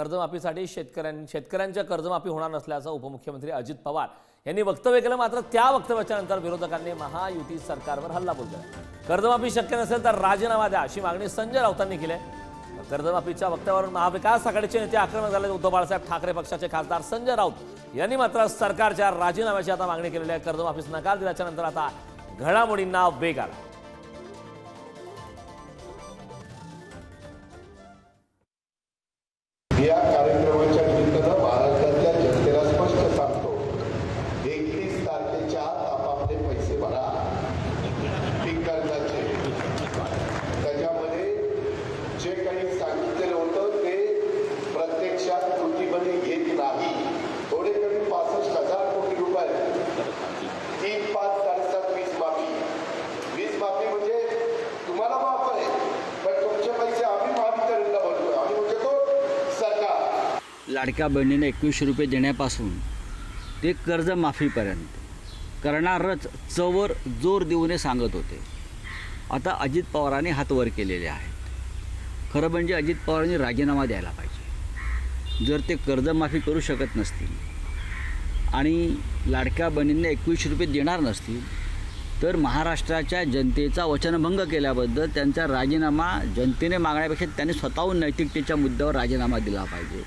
कर्जमाफीसाठी शेतकऱ्यांच्या कर्जमाफी होणार नसल्याचं उपमुख्यमंत्री अजित पवार यांनी वक्तव्य केलं। मात्र त्या वक्तव्याच्या नंतर विरोधकांनी महायुती सरकारवर हल्लाबोल केला। कर्जमाफी शक्य नसेल तर राजीनामा द्या अशी मागणी संजय राऊतांनी केली आहे। कर्जमाफीच्या वक्तव्यावरून महाविकास आघाडीचे नेते आक्रमक झाले। उद्धव बाळासाहेब ठाकरे पक्षाचे खासदार संजय राऊत यांनी मात्र सरकारच्या राजीनाम्याची आता मागणी केलेली आहे। कर्जमाफीस नकार दिल्याच्या नंतर आता घडामोडींना वेग आला। या कार्यक्रमाच्या निमित्तानं महाराष्ट्रातल्या जनतेला स्पष्ट सांगतो, 31 तारखेच्या आत आपापले पैसे भरा पीक कर्जाचे। त्याच्यामध्ये जे काही सांगितलेलं होतं ते प्रत्यक्षात कृतीमध्ये घेत नाही। थोडे कमी 65,000 कोटी रुपये 3, 5, 7, 20 माफी। 20 माफी म्हणजे तुम्हाला माफ आहे, पण तुमचे पैसे आम्ही महावितरणला भरतोय आणि म्हणजे तो लाडक्या बहिणीने 21 रुपये देण्यापासून ते कर्जमाफीपर्यंत करणारच चवर जोर देऊन सांगत होते। आता अजित पवारांनी हात वर केलेले आहेत। खरं म्हणजे अजित पवारांनी राजीनामा द्यायला पाहिजे। जर ते कर्जमाफी करू शकत नसतील आणि लाडक्या बहिणींना 21 रुपये देणार नसतील तर महाराष्ट्राच्या जनतेचा वचनभंग केल्याबद्दल त्यांचा राजीनामा जनतेने मागण्यापेक्षा त्यांनी स्वतःहून नैतिकतेच्या मुद्द्यावर राजीनामा दिला पाहिजे।